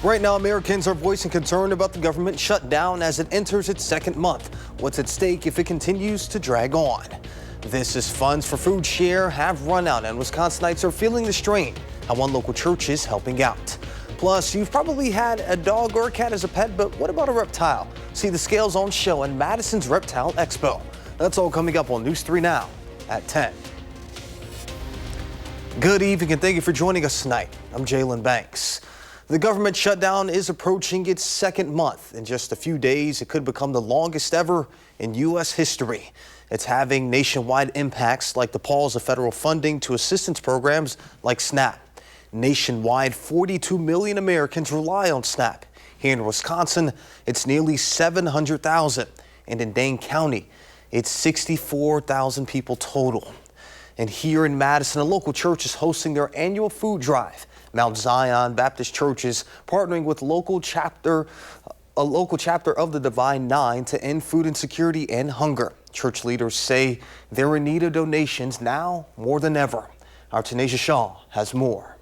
Right now, Americans are voicing concern about the government shutdown as it enters its second month. What's at stake if it continues to drag on? This is funds for food share have run out, and Wisconsinites are feeling the strain. How one local church is helping out. Plus, you've probably had a dog or a cat as a pet, but what about a reptile? See the scales on show in Madison's Reptile Expo. That's all coming up on News 3 Now at 10. Good evening and thank you for joining us tonight. I'm Jalen Banks. The government shutdown is approaching its second month. In just a few days, it could become the longest ever in U.S. history. It's having nationwide impacts like the pause of federal funding to assistance programs like SNAP. Nationwide, 42 million Americans rely on SNAP. Here in Wisconsin, it's nearly 700,000. And in Dane County, it's 64,000 people total. And here in Madison, a local church is hosting their annual food drive. Mount Zion Baptist Church is partnering with a local chapter of the Divine Nine to end food insecurity and hunger. Church leaders say they're in need of donations now more than ever. Our Tanisha Shaw has more.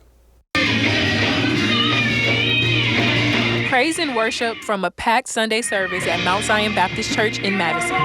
Praise and worship from a packed Sunday service at Mount Zion Baptist Church in Madison.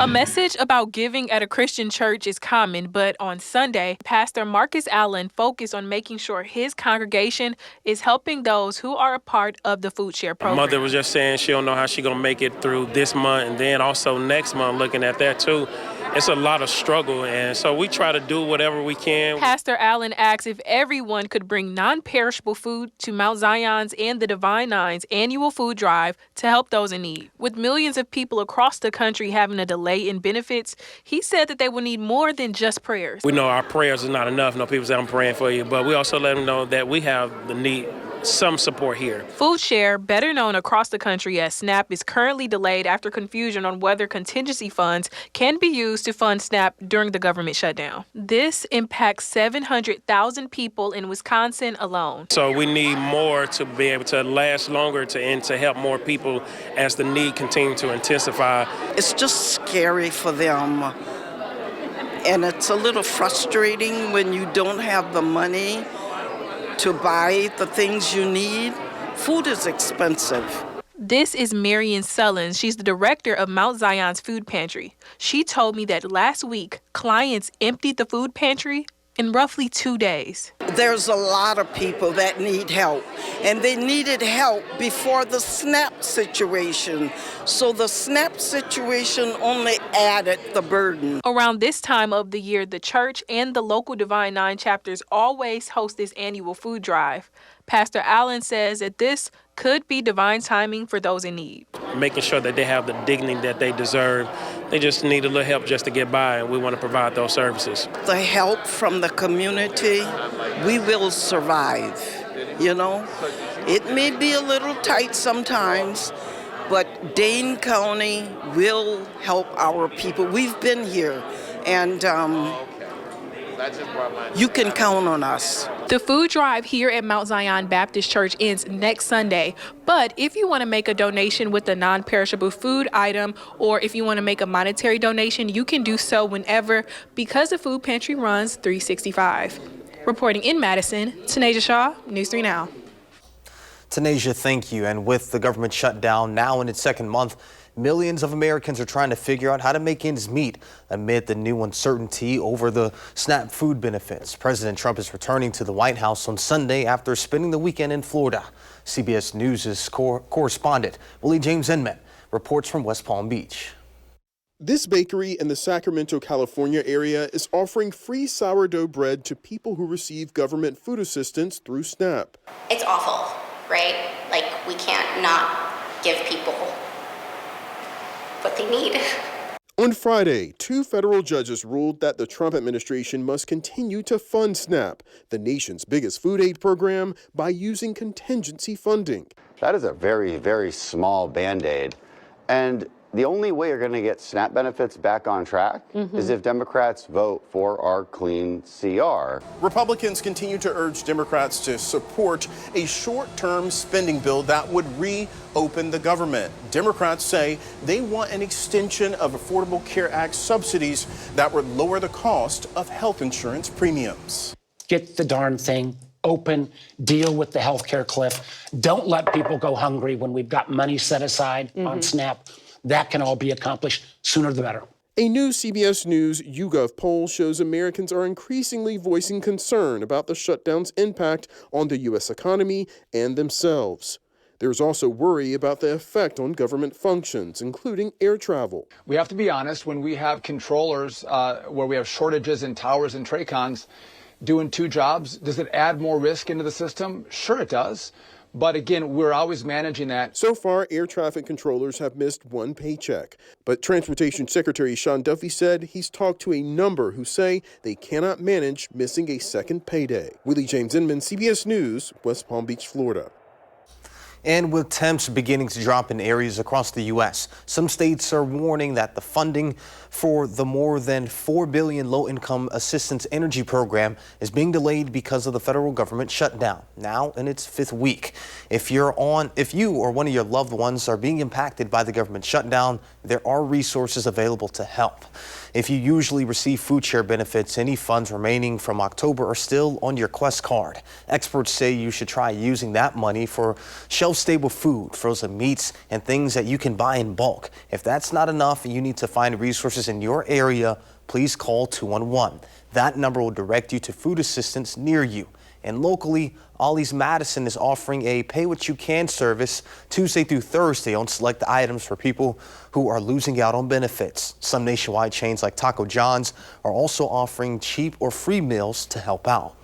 A message about giving at a Christian church is common, but on Sunday, Pastor Marcus Allen focused on making sure his congregation is helping those who are a part of the food share program. My mother was just saying she don't know how she's going to make it through this month and then also next month, looking at that too. It's a lot of struggle, and so we try to do whatever we can. Pastor Allen asks if everyone could bring non-perishable food to Mount Zion's and the Divine Nine's annual food drive to help those in need. With millions of people across the country having a delay in benefits, he said that they will need more than just prayers. We know our prayers is not enough. No, people say I'm praying for you, but we also let them know that we have the need. Some support here. Food share, better known across the country as SNAP, is currently delayed after confusion on whether contingency funds can be used to fund SNAP during the government shutdown. This impacts 700,000 people in Wisconsin alone. So we need more to be able to last longer and to help more people as the need continues to intensify. It's just scary for them. And it's a little frustrating when you don't have the money to buy the things you need. Food is expensive. This is Marian Sullins. She's the director of Mount Zion's food pantry. She told me that last week, clients emptied the food pantry in roughly 2 days. There's a lot of people that need help, and they needed help before the SNAP situation. So the SNAP situation only added the burden. Around this time of the year, the church and the local Divine Nine chapters always host this annual food drive. Pastor Allen says that this could be divine timing for those in need. Making sure that they have the dignity that they deserve. They just need a little help just to get by, and we want to provide those services. The help from the community, we will survive, you know. It may be a little tight sometimes, but Dane County will help our people. We've been here, and you can count on us. The food drive here at Mount Zion Baptist Church ends next Sunday. But if you want to make a donation with a non-perishable food item, or if you want to make a monetary donation, you can do so whenever, because the food pantry runs 365. Reporting in Madison, Tanisha Shaw, News 3 Now. Tanisha, thank you. And with the government shutdown now in its second month, millions of Americans are trying to figure out how to make ends meet amid the new uncertainty over the SNAP food benefits. President Trump is returning to the White House on Sunday after spending the weekend in Florida. CBS News' correspondent Willie James Inman reports from West Palm Beach. This bakery in the Sacramento, California area is offering free sourdough bread to people who receive government food assistance through SNAP. It's awful, right? Like, we can't not give people what they need. On Friday, 2 federal judges ruled that the Trump administration must continue to fund SNAP, the nation's biggest food aid program, by using contingency funding. That is a very, very small Band-Aid. And The only way you're going to get SNAP benefits back on track is if Democrats vote for our clean CR. Republicans continue to urge Democrats to support a short-term spending bill that would reopen the government. Democrats say they want an extension of Affordable Care Act subsidies that would lower the cost of health insurance premiums. Get the darn thing open, deal with the healthcare cliff. Don't let people go hungry when we've got money set aside on SNAP. That can all be accomplished sooner the better. A new CBS News YouGov poll shows Americans are increasingly voicing concern about the shutdown's impact on the U.S. economy and themselves. There's also worry about the effect on government functions, including air travel. We have to be honest, when we have controllers where we have shortages in towers and TRACONs doing two jobs, does it add more risk into the system? Sure it does. But again, we're always managing that. So far, air traffic controllers have missed one paycheck. But Transportation Secretary Sean Duffy said he's talked to a number who say they cannot manage missing a second payday. Willie James Inman, CBS News, West Palm Beach, Florida. And with temps beginning to drop in areas across the U.S., some states are warning that the funding for the more than $4 billion low-income assistance energy program is being delayed because of the federal government shutdown, now in its 5th week. If you or one of your loved ones are being impacted by the government shutdown, there are resources available to help. If you usually receive food share benefits, any funds remaining from October are still on your Quest card. Experts say you should try using that money for shelf-stable food, frozen meats, and things that you can buy in bulk. If that's not enough and you need to find resources in your area, please call 211. That number will direct you to food assistance near you. And locally, Ollie's Madison is offering a pay-what-you-can service Tuesday through Thursday on select items for people who are losing out on benefits. Some nationwide chains like Taco John's are also offering cheap or free meals to help out.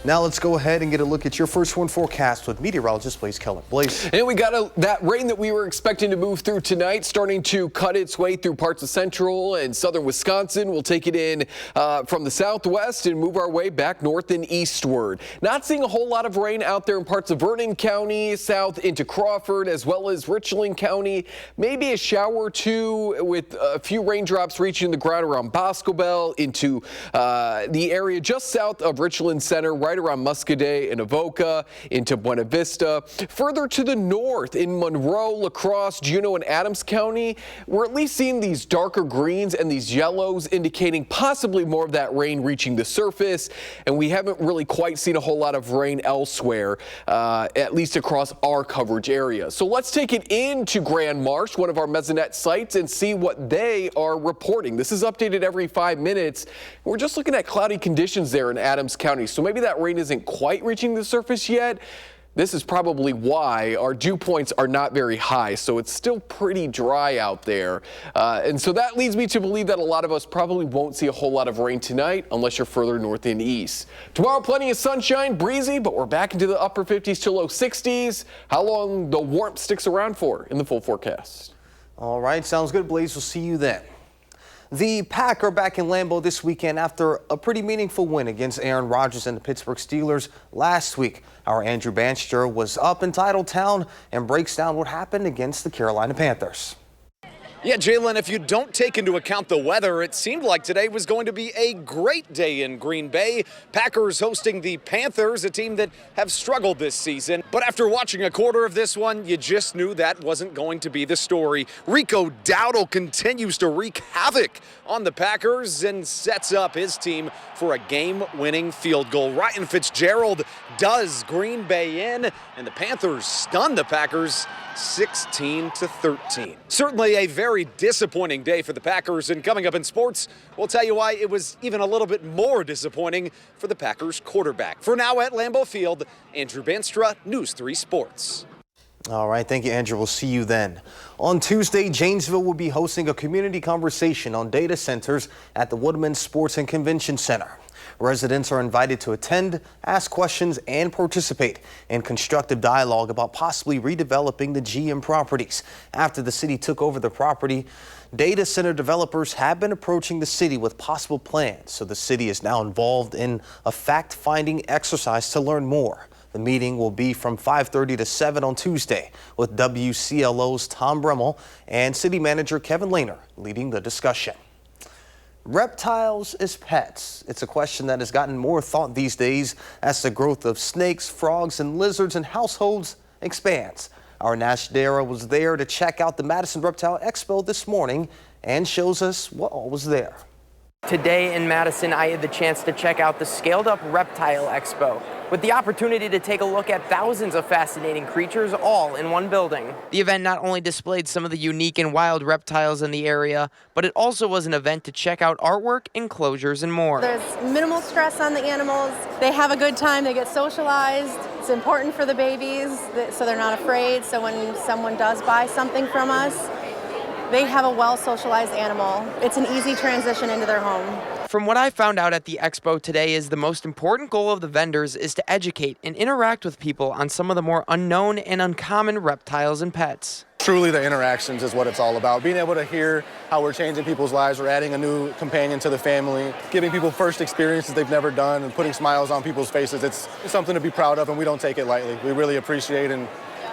Now let's go ahead and get a look at your first one forecast with meteorologist Blaze Keller. Blaze. And we got that rain that we were expecting to move through tonight starting to cut its way through parts of central and southern Wisconsin. We'll take it in from the southwest and move our way back north and eastward. Not seeing a whole lot of rain out there in parts of Vernon County, south into Crawford, as well as Richland County. Maybe a shower or two with a few raindrops reaching the ground around Boscobel into the area just south of Richland Center, right around Muscadet and Avoca into Buena Vista. Further to the north in Monroe, La Crosse, Juneau, and Adams County, we're at least seeing these darker greens and these yellows indicating possibly more of that rain reaching the surface. And we haven't really quite seen a whole lot of rain elsewhere, at least across our coverage area. So let's take it into Grand Marsh, one of our mesonet sites, and see what they are reporting. This is updated every 5 minutes. We're just looking at cloudy conditions there in Adams County. So maybe that rain isn't quite reaching the surface yet. This is probably why our dew points are not very high, so it's still pretty dry out there. And so that leads me to believe that a lot of us probably won't see a whole lot of rain tonight unless you're further north and east. Tomorrow, plenty of sunshine, breezy, but we're back into the upper 50s to low 60s. How long the warmth sticks around for in the full forecast. All right, sounds good, Blaze. We'll see you then. The Pack are back in Lambeau this weekend after a pretty meaningful win against Aaron Rodgers and the Pittsburgh Steelers last week. Our Andrew Banster was up in Titletown and breaks down what happened against the Carolina Panthers. Yeah, Jalen, if you don't take into account the weather, it seemed like today was going to be a great day in Green Bay. Packers hosting the Panthers, a team that have struggled this season. But after watching a quarter of this one, you just knew that wasn't going to be the story. Rico Dowdle continues to wreak havoc on the Packers and sets up his team for a game-winning field goal. Ryan Fitzgerald does Green Bay in, and the Panthers stun the Packers 16-13. Certainly a very disappointing day for the Packers, and coming up in sports, we'll tell you why it was even a little bit more disappointing for the Packers quarterback. For now at Lambeau Field, Andrew Banstra, News 3 Sports. All right, thank you, Andrew. We'll see you then. On Tuesday, Janesville will be hosting a community conversation on data centers at the Woodman Sports and Convention Center. Residents are invited to attend, ask questions, and participate in constructive dialogue about possibly redeveloping the GM properties. After the city took over the property, data center developers have been approaching the city with possible plans, so the city is now involved in a fact-finding exercise to learn more. The meeting will be from 5:30 to 7 on Tuesday with WCLO's Tom Bremmel and City Manager Kevin Lehner leading the discussion. Reptiles as pets. It's a question that has gotten more thought these days as the growth of snakes, frogs, and lizards in households expands. Our Nash Dara was there to check out the Madison Reptile Expo this morning and shows us what all was there. Today in Madison, I had the chance to check out the scaled-up Reptile Expo with the opportunity to take a look at thousands of fascinating creatures all in one building. The event not only displayed some of the unique and wild reptiles in the area, but it also was an event to check out artwork, enclosures, and more. There's minimal stress on the animals. They have a good time. They get socialized. It's important for the babies, so they're not afraid. So when someone does buy something from us, they have a well-socialized animal. It's an easy transition into their home. From what I found out at the expo today is the most important goal of the vendors is to educate and interact with people on some of the more unknown and uncommon reptiles and pets. Truly the interactions is what it's all about. Being able to hear how we're changing people's lives, we're adding a new companion to the family, giving people first experiences they've never done and putting smiles on people's faces. It's something to be proud of and we don't take it lightly. We really appreciate it and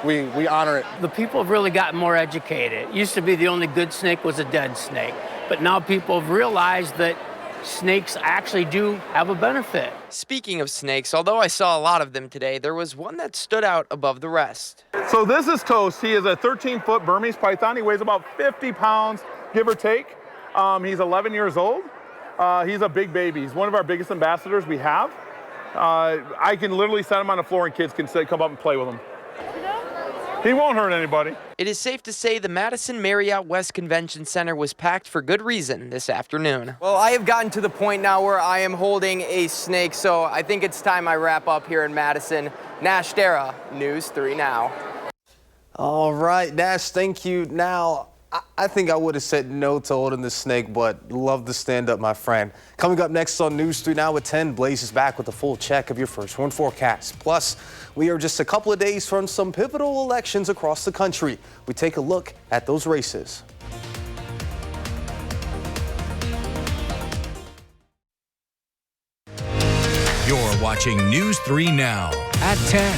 we honor it. The people have really gotten more educated. It used to be the only good snake was a dead snake, but now people have realized that snakes actually do have a benefit. Speaking of snakes, although I saw a lot of them today, there was one that stood out above the rest. So this is Toast. He is a 13-foot Burmese python. He weighs about 50 pounds, give or take. He's 11 years old. He's a big baby. He's one of our biggest ambassadors we have. I can literally set him on the floor and kids can come up and play with him. He won't hurt anybody. It is safe to say the Madison Marriott West Convention Center was packed for good reason this afternoon. Well, I have gotten to the point now where I am holding a snake, so I think it's time I wrap up here in Madison. Nash Dara, News 3 Now. All right, Nash, thank you. Now, I think I would have said no to holding the snake, but love to stand up, my friend. Coming up next on News 3 Now at 10, Blaze is back with a full check of your first one forecast. Plus, we are just a couple of days from some pivotal elections across the country. We take a look at those races. You're watching News 3 Now at 10.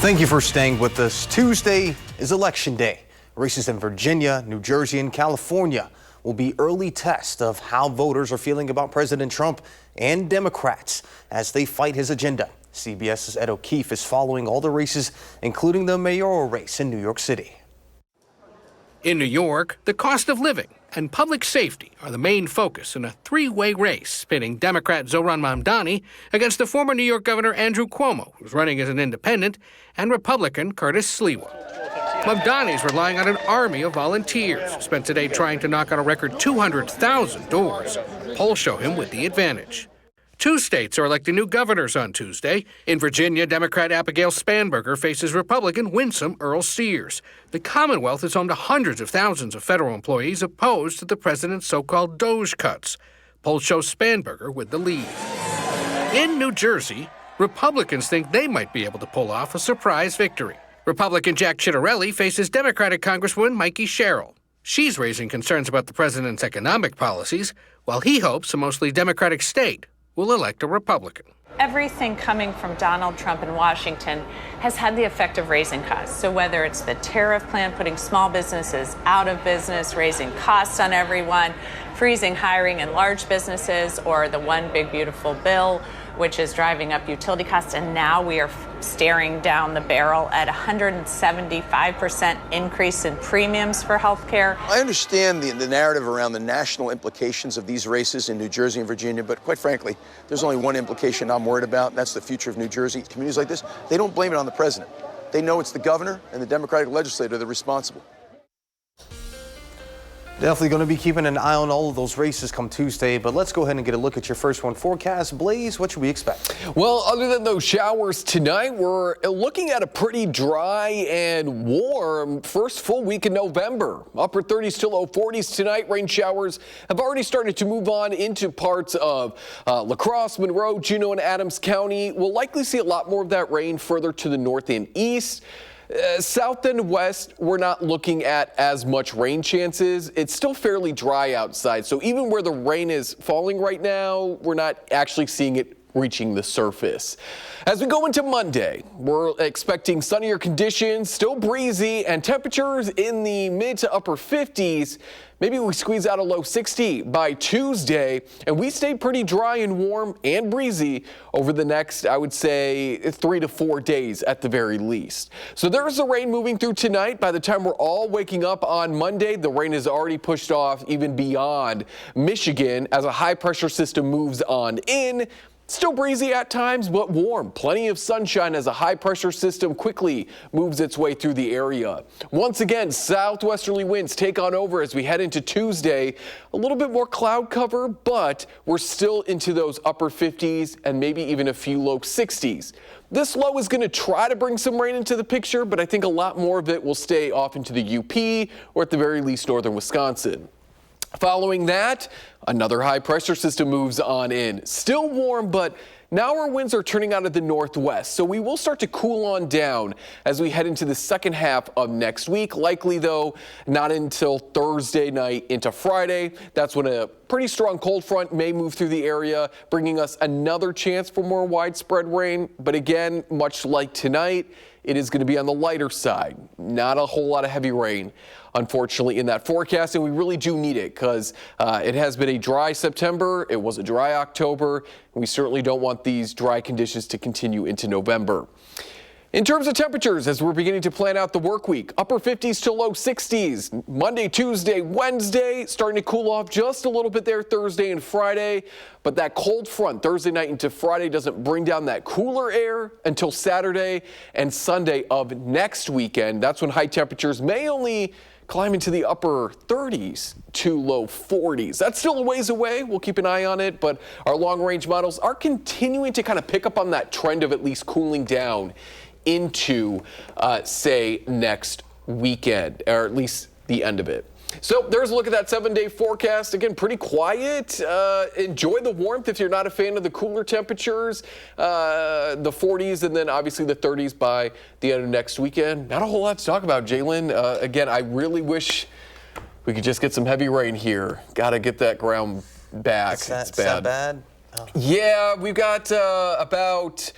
Thank you for staying with us. Tuesday is Election Day. Races in Virginia, New Jersey, and California will be early tests of how voters are feeling about President Trump and Democrats as they fight his agenda. CBS's Ed O'Keefe is following all the races, including the mayoral race in New York City. In New York, the cost of living and public safety are the main focus in a three-way race pitting Democrat Zohran Mamdani against the former New York Governor Andrew Cuomo, who's running as an independent, and Republican Curtis Sliwa. Mamdani's relying on an army of volunteers who spent today trying to knock on a record 200,000 doors. Polls show him with the advantage. 2 states are electing new governors on Tuesday. In Virginia, Democrat Abigail Spanberger faces Republican Winsome Earl Sears. The Commonwealth is home to hundreds of thousands of federal employees opposed to the president's so-called DOGE cuts. Polls show Spanberger with the lead. In New Jersey, Republicans think they might be able to pull off a surprise victory. Republican Jack Ciattarelli faces Democratic Congresswoman Mikey Sherrill. She's raising concerns about the president's economic policies, while he hopes a mostly Democratic state will elect a Republican. Everything coming from Donald Trump in Washington has had the effect of raising costs. So whether it's the tariff plan, putting small businesses out of business, raising costs on everyone, freezing hiring in large businesses, or the one big beautiful bill, which is driving up utility costs, and now we are staring down the barrel at 175% increase in premiums for health care. I understand the narrative around the national implications of these races in New Jersey and Virginia, but quite frankly, there's only one implication I'm worried about, and that's the future of New Jersey. Communities like this, they don't blame it on the president. They know it's the governor and the Democratic legislature that are responsible. Definitely going to be keeping an eye on all of those races come Tuesday, but let's go ahead and get a look at your first one forecast. Blaze, what should we expect? Well, other than those showers tonight, we're looking at a pretty dry and warm first full week in November. Upper 30s to low 40s tonight. Rain showers have already started to move on into parts of La Crosse, Monroe, Juneau, and Adams County. We'll likely see a lot more of that rain further to the north and east. South and west, we're not looking at as much rain chances. It's still fairly dry outside, so even where the rain is falling right now, we're not actually seeing it reaching the surface. As we go into Monday, we're expecting sunnier conditions, still breezy, and temperatures in the mid to upper 50s. Maybe we squeeze out a low 60 by Tuesday, and we stay pretty dry and warm and breezy over the next, I would say, 3 to 4 days at the very least. So there's the rain moving through tonight. By the time we're all waking up on Monday, the rain is already pushed off even beyond Michigan as a high pressure system moves on in. Still breezy at times, but warm. Plenty of sunshine as a high-pressure system quickly moves its way through the area. Once again, southwesterly winds take on over as we head into Tuesday. A little bit more cloud cover, but we're still into those upper 50s and maybe even a few low 60s. This low is going to try to bring some rain into the picture, but I think a lot more of it will stay off into the UP or at the very least northern Wisconsin. Following that, another high pressure system moves on in. Still warm, but now our winds are turning out of the northwest, so we will start to cool on down as we head into the second half of next week. Likely, though, not until Thursday night into Friday. That's when a pretty strong cold front may move through the area, bringing us another chance for more widespread rain. But again, much like tonight, it is going to be on the lighter side. Not a whole lot of heavy rain, unfortunately, in that forecast, and we really do need it because it has been a dry September. It was a dry October, and we certainly don't want these dry conditions to continue into November. In terms of temperatures, as we're beginning to plan out the work week, upper 50s to low 60s. Monday, Tuesday, Wednesday, starting to cool off just a little bit there Thursday and Friday. But that cold front Thursday night into Friday doesn't bring down that cooler air until Saturday and Sunday of next weekend. That's when high temperatures may only climb into the upper 30s to low 40s. That's still a ways away. We'll keep an eye on it, but our long-range models are continuing to kind of pick up on that trend of at least cooling down into, say, next weekend, or at least the end of it. So there's a look at that 7-day forecast. Again, pretty quiet. Enjoy the warmth if you're not a fan of the cooler temperatures, the 40s, and then obviously the 30s by the end of next weekend. Not a whole lot to talk about, Jalen. Again, I really wish we could just get some heavy rain here. Got to get that ground back. It's bad. That bad? Oh. Yeah, we've got about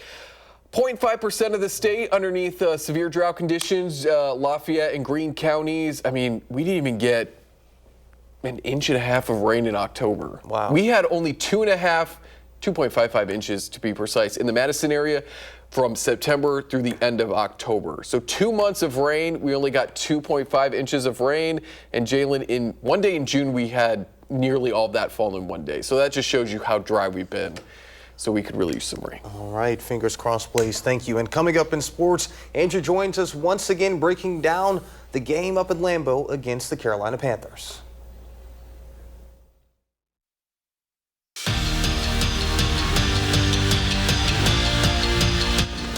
0.5% of the state underneath severe drought conditions, Lafayette and Greene counties. I mean, we didn't even get an inch and a half of rain in October. Wow. We had only 2.55 inches to be precise in the Madison area from September through the end of October. So 2 months of rain, we only got 2.5 inches of rain. And Jalen, in one day in June, we had nearly all of that fall in one day. So that just shows you how dry we've been. So we could really use some rain. All right, fingers crossed, Blaze. Thank you. And coming up in sports, Andrew joins us once again breaking down the game up in Lambeau against the Carolina Panthers.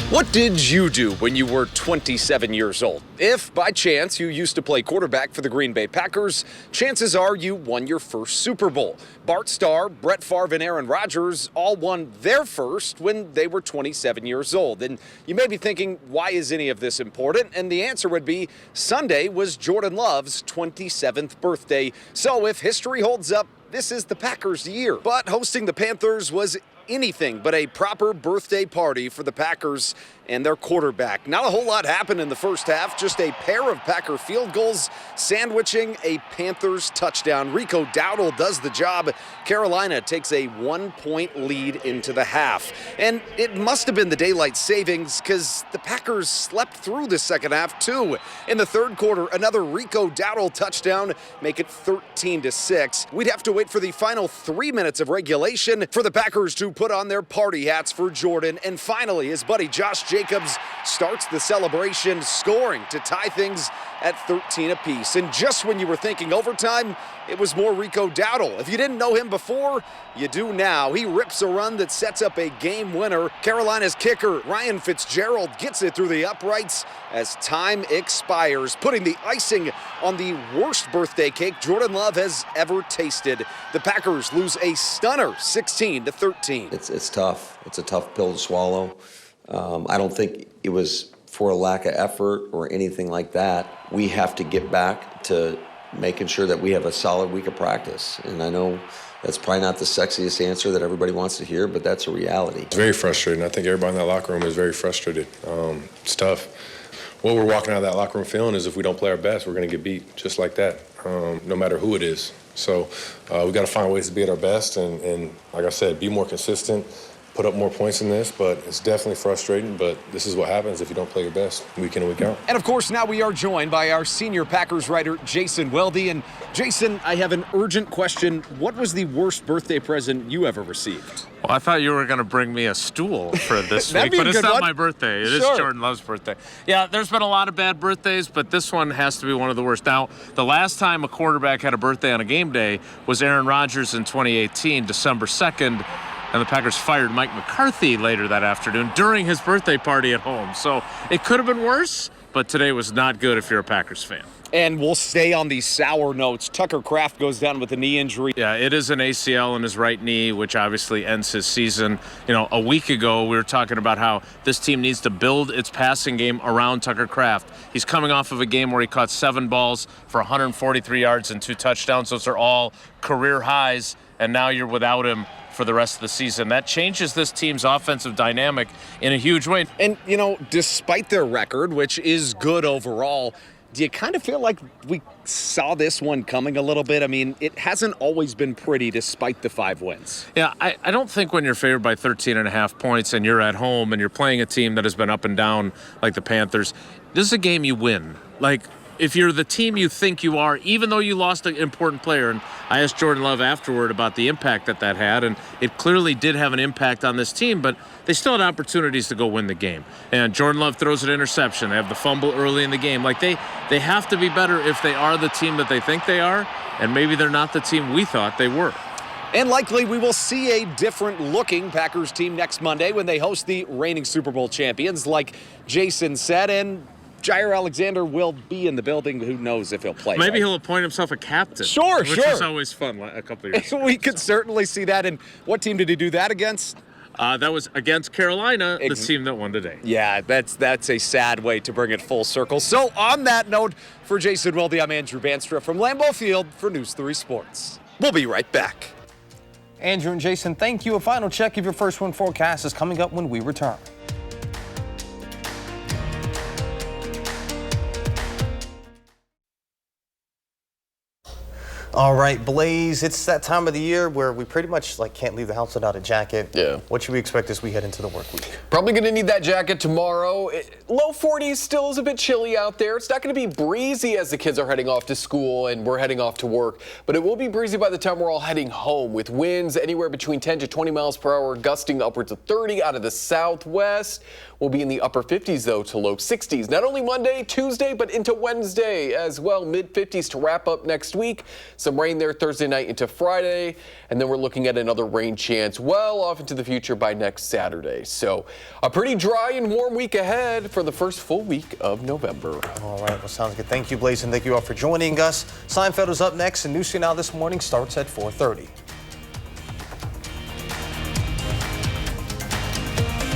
What did you do when you were 27 years old? If, by chance, you used to play quarterback for the Green Bay Packers, chances are you won your first Super Bowl. Bart Starr, Brett Favre, and Aaron Rodgers all won their first when they were 27 years old. And you may be thinking, why is any of this important? And the answer would be, Sunday was Jordan Love's 27th birthday. So if history holds up, this is the Packers' year. But hosting the Panthers was anything but a proper birthday party for the Packers and their quarterback. Not a whole lot happened in the first half, just a pair of Packer field goals sandwiching a Panthers touchdown. Rico Dowdle does the job. Carolina takes a 1-point lead into the half. And it must have been the daylight savings because the Packers slept through the second half too. In the third quarter, another Rico Dowdle touchdown, make it 13-6. We'd have to wait for the final 3 minutes of regulation for the Packers to put on their party hats for Jordan. And finally, his buddy Josh Jacobs starts the celebration, scoring to tie things at 13 apiece. And just when you were thinking overtime, it was more Rico Dowdle. If you didn't know him before, you do now. He rips a run that sets up a game winner. Carolina's kicker, Ryan Fitzgerald, gets it through the uprights as time expires, putting the icing on the worst birthday cake Jordan Love has ever tasted. The Packers lose a stunner, 16-13. It's tough. It's a tough pill to swallow. I don't think it was for a lack of effort or anything like that. We have to get back to making sure that we have a solid week of practice. And I know That's probably not the sexiest answer that everybody wants to hear, but that's a reality. It's very frustrating. I think everybody in that locker room is very frustrated. It's tough. What we're walking out of that locker room feeling is if we don't play our best, we're going to get beat just like that, no matter who it is. So we got to find ways to be at our best and, like I said, be more consistent, put up more points in this, but it's definitely frustrating, but this is what happens if you don't play your best week in and week out. And of course, now we are joined by our senior Packers writer, Jason Weldy. And Jason, I have an urgent question. What was the worst birthday present you ever received? Well, I thought you were going to bring me a stool for this That'd week, be but a it's good not one. my birthday. It is Sure. Jordan Love's birthday. Yeah, there's been a lot of bad birthdays, but this one has to be one of the worst. Now, the last time a quarterback had a birthday on a game day was Aaron Rodgers in 2018, December 2nd, and the Packers fired Mike McCarthy later that afternoon during his birthday party at home. So it could have been worse, but today was not good if you're a Packers fan. And we'll stay on these sour notes. Tucker Kraft goes down with a knee injury. Yeah, it is an ACL in his right knee, which obviously ends his season. You know, a week ago, we were talking about how this team needs to build its passing game around Tucker Kraft. He's coming off of a game where he caught 7 balls for 143 yards and 2 touchdowns. Those are all career highs, and now you're without him for the rest of the season. That changes this team's offensive dynamic in a huge way. And, you know, despite their record, which is good overall, do you kind of feel like we saw this one coming a little bit? I mean, it hasn't always been pretty despite the 5 wins. Yeah, I don't think when you're favored by 13.5 points and you're at home and you're playing a team that has been up and down like the Panthers, this is a game you win. Like, if you're the team you think you are, even though you lost an important player, and I asked Jordan Love afterward about the impact that had, and it clearly did have an impact on this team, but they still had opportunities to go win the game. And Jordan Love throws an interception. They have the fumble early in the game. Like, they have to be better if they are the team that they think they are, and maybe they're not the team we thought they were. And likely we will see a different-looking Packers team next Monday when they host the reigning Super Bowl champions, like Jason said, and Jair Alexander will be in the building. Who knows if he'll play? Maybe he'll appoint himself a captain. Sure. Which is always fun a couple of years ago. We could certainly see that. And what team did he do that against? That was against Carolina, the team that won today. Yeah, that's a sad way to bring it full circle. So on that note, for Jason Weldy, I'm Andrew Banstra from Lambeau Field for News 3 Sports. We'll be right back. Andrew and Jason, thank you. A final check of your first one forecast is coming up when we return. All right, Blaze, it's that time of the year where we pretty much can't leave the house without a jacket. Yeah. What should we expect as we head into the work week? Probably going to need that jacket tomorrow. Low 40s still is a bit chilly out there. It's not going to be breezy as the kids are heading off to school and we're heading off to work, but it will be breezy by the time we're all heading home with winds anywhere between 10 to 20 miles per hour, gusting upwards of 30 out of the southwest. We'll be in the upper 50s, though, to low 60s. Not only Monday, Tuesday, but into Wednesday as well. Mid-50s to wrap up next week. Some rain there Thursday night into Friday. And then we're looking at another rain chance well off into the future by next Saturday. So a pretty dry and warm week ahead for the first full week of November. All right, well, sounds good. Thank you, Blaze, and thank you all for joining us. Seinfeld is up next, and News 3 Now this morning starts at 4:30.